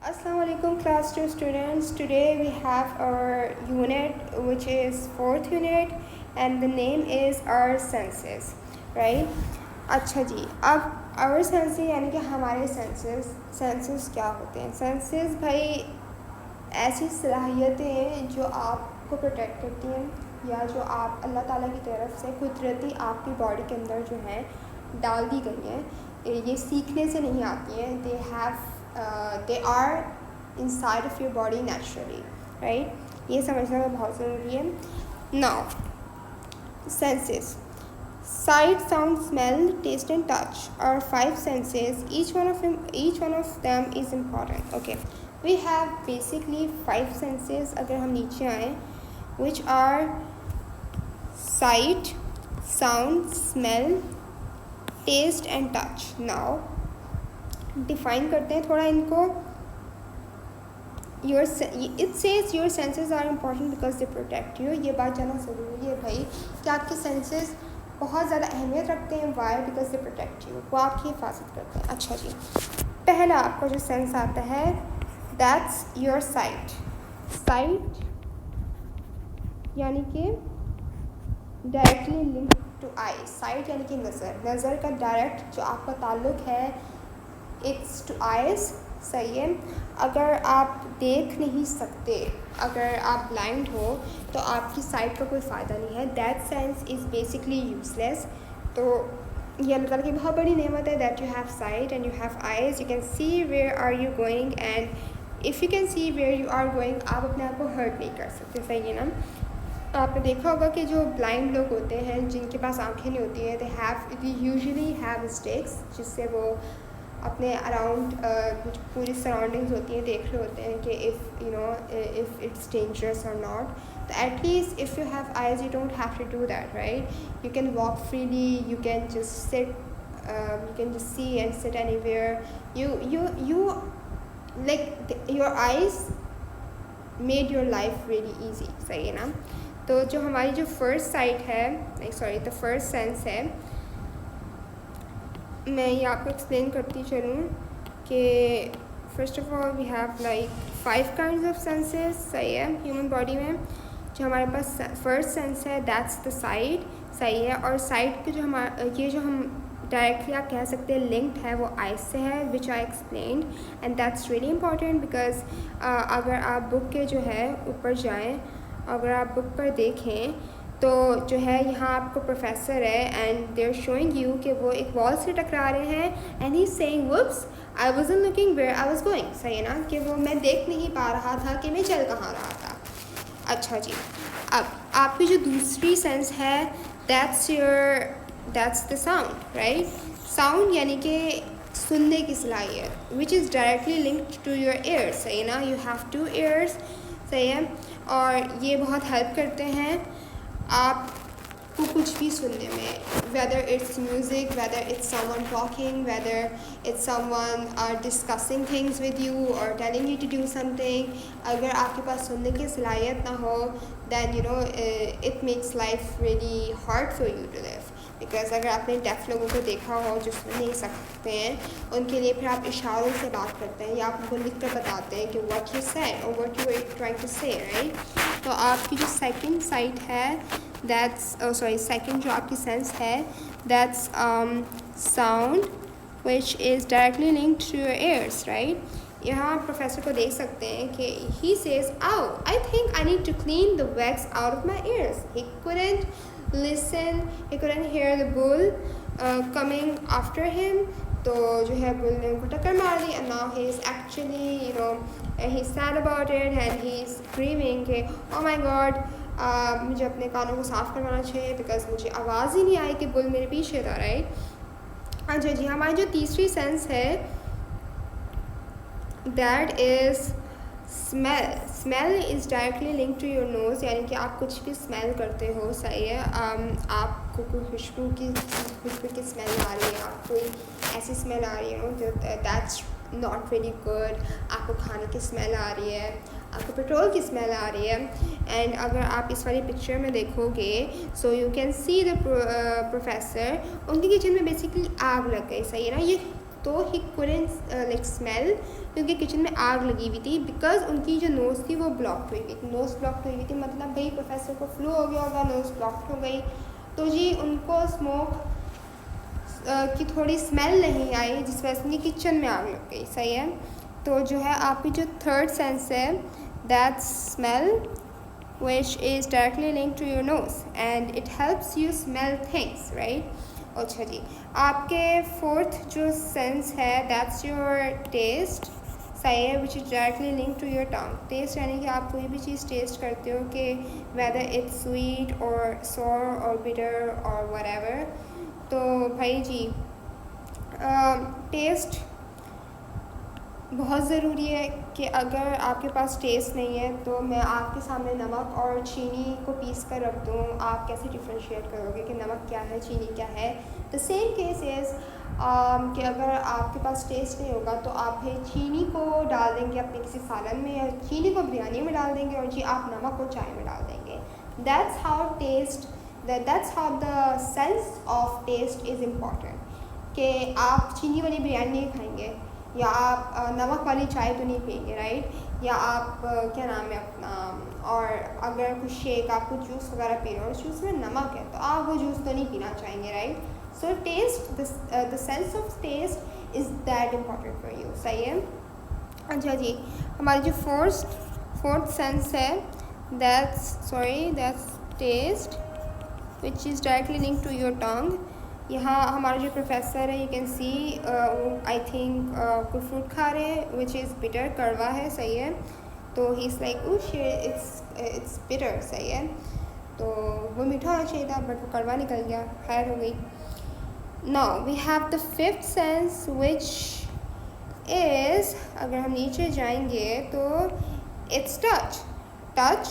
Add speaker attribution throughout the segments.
Speaker 1: Assalamualaikum class 2 students. Today we have our unit which is fourth unit and the name is our senses, right? अच्छा जी, अब our senses यानी कि हमारे senses क्या होते हैं? Senses भाई ऐसी सलाहियतें हैं जो आपको प्रोटेक्ट करती हैं या जो आप अल्लाह ताला की तरफ से कुदरती आपकी बॉडी के अंदर जो है डाल दी गई हैं। ये सीखने से नहीं आती हैं। They are inside of your body naturally, right? ये समझना बहुत ज़रूरी है। Now senses, sight, sound, smell, taste and touch are 5 senses. Each one of them is important. Okay, we have basically 5 senses. अगर हम नीचे आएँ, which are sight, sound, smell, taste and touch. Now define करते हैं थोड़ा इनको। It says your senses are important because they protect you. ये बात जानना ज़रूरी है भाई कि आपके senses बहुत ज़्यादा अहमियत रखते हैं। Why? Because they protect you, वो आपकी हिफाजत करते हैं। अच्छा जी, पहला आपको जो सेंस आता है दैट्स योर साइट। साइट यानी कि directly link to eye. Sight यानी कि नज़र का डायरेक्ट जो आपका ताल्लुक़ है इट्स टू आइज़, सही है। अगर आप देख नहीं सकते, अगर आप ब्लाइंड हो तो आपकी साइट का कोई फ़ायदा नहीं है। That sense is basically useless. तो ये अल्लाह ताला की बहुत बड़ी नेमत है that you have sight and you have eyes. You can see where are you going and if you can see where you are going, आप अपने आप को हर्ट नहीं कर सकते, सही है ना। आपने देखा होगा कि जो ब्लाइंड लोग होते हैं जिनके पास आँखें नहीं होती हैं, दे यूजुअली हैव स्टिक्स जिससे वो अपने अराउंड पूरी सराउंडिंग्स होती हैं देख रहे होते हैं कि इफ़ इट्स डेंजरस और नॉट। तो at least if you have eyes you don't have to do that, right? You can walk freely, you can just sit, you can just see and sit anywhere. You like your eyes made your life really easy, सही है ना। तो जो हमारी जो first sight है, the first sense है, मैं ये आपको एक्सप्लेन करती चलूँ कि first of all we have like 5 kinds of senses, सही है, ह्यूमन बॉडी में। जो हमारे पास फर्स्ट सेंस है दैट्स द साइट, सही है। और साइट के जो ये जो हम डायरेक्टली आप कह सकते हैं लिंक्ड है वो आइज से है, which I explained, and that's really important because अगर आप बुक के जो है ऊपर जाएँ, अगर आप बुक पर देखें तो जो है यहाँ आपको प्रोफेसर है and they are showing you कि वो एक वॉल से टकरा रहे हैं and he saying what's I wasn't looking where I was going, सही है ना, कि वो मैं देख नहीं पा रहा था कि मैं चल कहाँ रहा था। अच्छा जी, अब आपकी जो दूसरी सेंस है that's the sound, right? Sound यानी कि सुनने की सलाहियत which is directly linked to your ears, सही है ना। यू हैव 2 ईयर्स, सही है। और ये बहुत हेल्प करते हैं आपको कुछ भी सुनने में, whether it's music, whether it's someone talking, whether it's someone discussing things with you और telling you to do something. अगर आपके पास सुनने की सलाहियत ना हो then it makes life really hard for you to live. Because अगर आपने डेफ लोगों को देखा हो जो सुन नहीं सकते हैं, उनके लिए फिर आप इशारों से बात करते हैं या आप उनको लिख कर बताते हैं कि व्हाट यू सेड और what you are trying to say, right? तो आपकी जो सेकंड साइट है सेकंड जो आपकी सेंस है that's sound which is directly linked to your ears, right? यहाँ आप प्रोफेसर को देख सकते हैं कि he says I think I need to clean the wax out of my ears. He couldn't listen, he couldn't hear the bull coming after him. तो जो है बुल ने उनको टक्कर मार दी and now he is actually he's sad about it and he is screaming कि oh my god मुझे अपने कानों को साफ़ करवाना चाहिए बिकॉज मुझे आवाज़ ही नहीं आई कि बुल मेरे पीछे था, राइट? अच्छा जी, हमारी जो तीसरी सेंस है that is smell. Smell is directly link to your nose, यानी कि आप कुछ भी स्मेल करते हो, सही है। आपको कोई खुशबू की स्मेल आ रही है, आप कोई ऐसी स्मेल आ रही है दैट्स नॉट वेरी गुड। आपको खाने की स्मेल आ रही है, आपको पेट्रोल की स्मेल आ रही है। एंड अगर आप इस वाली पिक्चर में देखोगे so you can see the professor, उनके किचन में बेसिकली आग लग गई, सही है ना। ये तो ही couldn't लाइक स्मेल, क्योंकि किचन में आग लगी हुई थी, बिकॉज उनकी जो नोज़ थी वो ब्लॉक हुई हुई थी। नोज़ ब्लॉक हुई हुई थी मतलब भाई प्रोफेसर को फ्लू हो गया होगा, नोज़ ब्लॉक हो गई, तो जी उनको स्मोक की थोड़ी स्मेल नहीं आई, जिस वजह से उनकी किचन में आग लग गई। सही है। तो जो है आपकी जो थर्ड सेंस है that smell which is directly linked to your nose and it helps you smell things, right? अच्छा जी, आपके फोर्थ जो सेंस है दैट्स योर टेस्ट। सही है, which is directly link to your tongue. Taste यानी कि आप कोई भी चीज़ टेस्ट करते हो कि वेदर इट्स स्वीट और सोर और बिटर और व्हाटएवर। तो भाई जी टेस्ट बहुत ज़रूरी है कि अगर आपके पास टेस्ट नहीं है तो मैं आपके सामने नमक और चीनी को पीस कर रख दूँ, आप कैसे डिफ्रेंशिएट करोगे कि नमक क्या है चीनी क्या है। द सेम केस इज़ कि अगर आपके पास टेस्ट नहीं होगा तो आप भाई चीनी को डाल देंगे अपने किसी सालन में, या चीनी को बिरयानी में डाल देंगे, और जी आप नमक को चाय में डाल देंगे। That's how the sense of taste is important, कि आप चीनी वाली बिरयानी नहीं खाएंगे, या आप नमक वाली चाय तो नहीं पिएंगे, राइट? या आप क्या नाम है अपना, और अगर कुछ शेक आप कुछ जूस वगैरह पी रहे हो और जूस में नमक है तो आप वो जूस तो नहीं पीना चाहेंगे, right? So taste, the sense of taste is that important for you. सही है। अच्छा जी, हमारी जो फोर्थ सेंस है that's taste which is directly link to your tongue. यहाँ हमारे जो प्रोफेसर है you can see I think कोई फ्रूट खा रहे हैं विच इज़ बिटर, कड़वा है। सही है। तो he is like it's bitter. सही है। तो वो मीठा होना चाहिए था बट वो कड़वा निकल गया, खैर हो गई। Now we have the fifth sense which is, अगर हम नीचे जाएंगे तो इट्स टच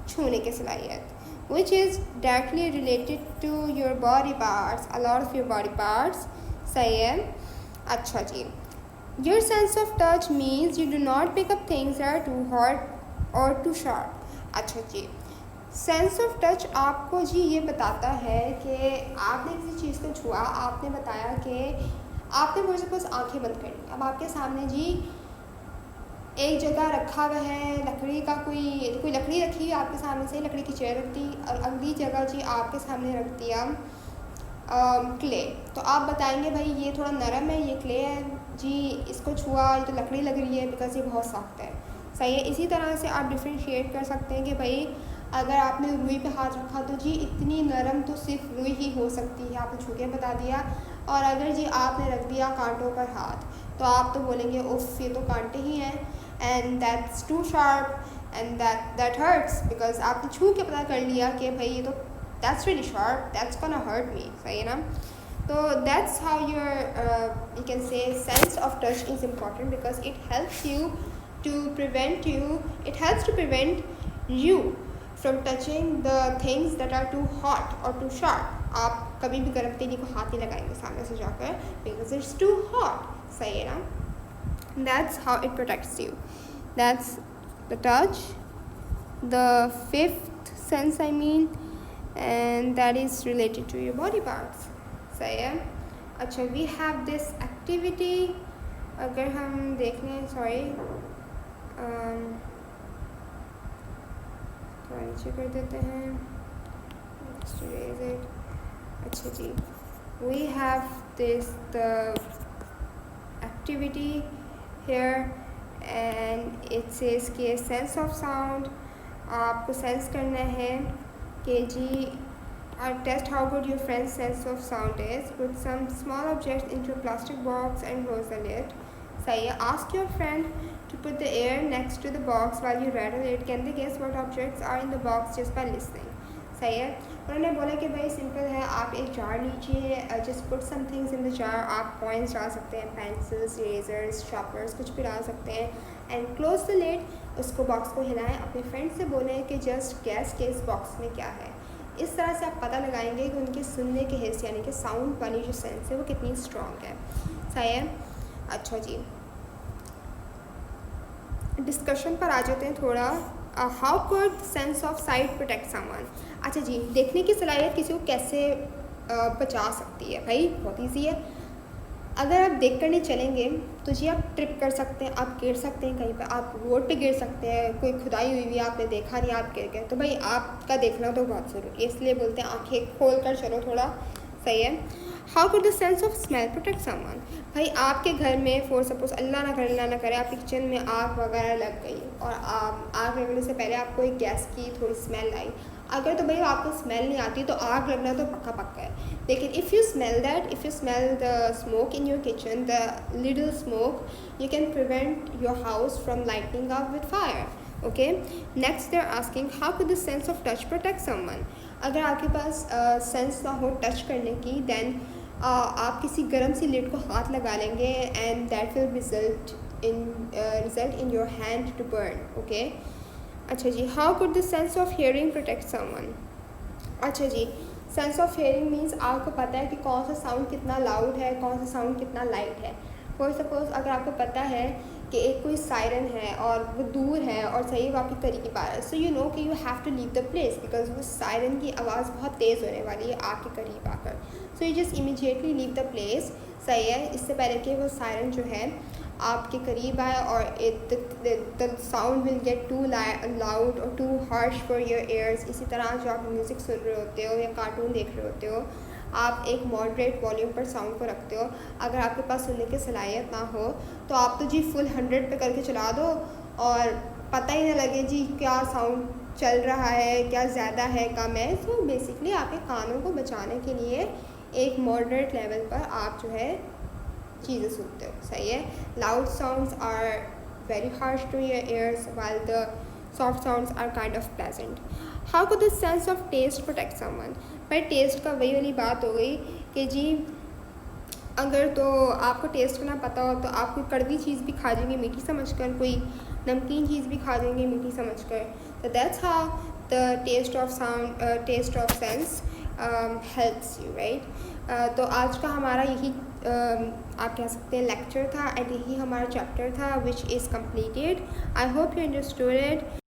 Speaker 1: छूने की सलाहियत, which is directly related to your body parts, a lot of your body parts। सही है। अच्छा जी, your sense of touch means you do not pick up things that are too hot or too sharp। अच्छा जी, sense of touch आपको जी ये बताता है कि आपने किसी चीज़ को छुआ, आपने बताया कि आपने मुझे बस आंखें बंद कर ली, अब आपके सामने जी एक जगह रखा हुआ है लकड़ी का, कोई लकड़ी रखी है आपके सामने से, लकड़ी की चेयर रख दी, और अगली जगह जी आपके सामने रख दिया क्ले। तो आप बताएंगे भाई ये थोड़ा नरम है, ये क्ले है जी, इसको छुआ ये तो लकड़ी लग रही है बिकॉज ये बहुत सख्त है। सही है। इसी तरह से आप डिफ्रेंशिएट कर सकते हैं कि भाई अगर आपने रुई पे हाथ रखा तो जी इतनी नरम तो सिर्फ रुई ही हो सकती है, आपने छू के बता दिया। और अगर जी आपने रख दिया कांटों पर हाथ तो आप तो बोलेंगे उफ ये तो कांटे ही हैं, and that's too sharp and that hurts, because आपने छू के पता कर लिया कि भाई ये तो that's really sharp, that's gonna hurt me. सही है ना। तो that's how your you can say sense of touch is important because it helps you to prevent you from touching the things that are too hot or too sharp। आप कभी भी गर्म तेली को हाथ नहीं लगाएंगे सामने से जाकर because it's too hot। सही है ना। That's how it protects you। That's the touch, the fifth sense I mean, and that is related to your body parts। सही है। अच्छा, we have this activity, अगर हम देख लें, सॉरी थोड़ा नीचे कर देते हैं। अच्छा जी, we have this the activity here and it says कि सेंस ऑफ साउंड, आपको सेंस करना है कि जी test how good your friends sense of sound is. Put some small objects into a plastic box and close the lid. सही है। Ask your friend to put the air next to the box while you rattle it। Can they guess what objects are in the box just by listening। सही है। उन्होंने बोला कि भाई simple है, आप एक जार लीजिए, just put some things in the jar. आप कॉइन्स डाल सकते हैं, पेंसिल्स, इरेजर्स, शार्पनर्स, कुछ भी डाल सकते हैं, एंड क्लोज द लिड। उसको बॉक्स को हिलाएं, अपने फ्रेंड से बोलें कि जस्ट गैस के इस बॉक्स में क्या है। इस तरह से आप पता लगाएंगे कि उनके सुनने के हिस्से यानी कि साउंड वाली जो सेंस है वो कितनी स्ट्रॉन्ग है। सही है। अच्छा जी, डिस्कशन पर आ जाते हैं थोड़ा। How could sense of site protect someone. अच्छा जी, देखने की सलाहियत किसी को कैसे बचा सकती है? भाई बहुत ईजी है। अगर आप देख कर नहीं चलेंगे तो जी आप ट्रिप कर सकते हैं, आप गिर सकते हैं कहीं पे, आप रोड पे गिर सकते हैं, कोई खुदाई हुई हुई है आपने देखा नहीं आप गिर गए, तो भाई आपका देखना तो बहुत ज़रूरी है। इसलिए बोलते हैं आंखें खोल कर चलो थोड़ा, सही है। How could the sense of smell protect someone? भाई आपके घर में फॉर सपोज अल्लाह ना करे आपके किचन में आग वगैरह लग गई और आग लगने से पहले आपको एक गैस की थोड़ी स्मेल आई, अगर तो भाई आपको स्मेल नहीं आती तो आग लगना तो पक्का पक्का है। लेकिन if you smell the smoke in your kitchen, the little smoke, you can prevent your house from lightning up with fire. Okay, next they are asking how could the sense of touch protect someone? अगर आपके पास sense ना हो touch करने की, then आप किसी गर्म सी lid को हाथ लगा लेंगे and that will result in your hand to burn. Okay, अच्छा जी, how could the sense of hearing protect someone? अच्छा जी, सेंस ऑफ हियरिंग मीन्स आपको पता है कि कौन सा साउंड कितना लाउड है, कौन सा साउंड कितना लाइट है। फॉर सपोज अगर आपको पता है कि एक कोई सायरन है और वो दूर है और सही वो आपके करीब आ रहा है, सो यू नो कि you have to leave the place because वो सायरन की आवाज़ बहुत तेज़ होने वाली है आपके करीब आकर, so you just immediately leave the place, सही है, इससे पहले कि वो सायरन जो है आपके करीब आए और the sound will get too loud और too harsh for your ears. इसी तरह जो आप म्यूज़िक सुन रहे होते हो या कार्टून देख रहे होते हो, आप एक मॉडरेट वॉल्यूम पर साउंड को रखते हो। अगर आपके पास सुनने की सलाहियत ना हो तो आप तो जी फुल 100 पे करके चला दो और पता ही ना लगे जी क्या साउंड चल रहा है, क्या ज़्यादा है कम है। सो बेसिकली आपके कानों को बचाने के लिए एक मॉडरेट लेवल पर आप जो है चीज़ें सुनते हो, सही है। Loud sounds are very harsh to your ears while the soft sounds are kind of pleasant. How could the sense of taste protect someone? पर टेस्ट का वही वाली बात हो गई कि जी अगर तो आपको टेस्ट करना पता हो तो आप कोई कड़वी चीज़ भी खा जाएंगे मीठी समझकर, कोई नमकीन चीज़ भी खा जाएंगे मीठी समझकर। तो that's how the taste of sense helps you, right. तो आज का हमारा यही आप कह सकते हैं लेक्चर था एंड यही हमारा चैप्टर था which is completed. I hope you understood it.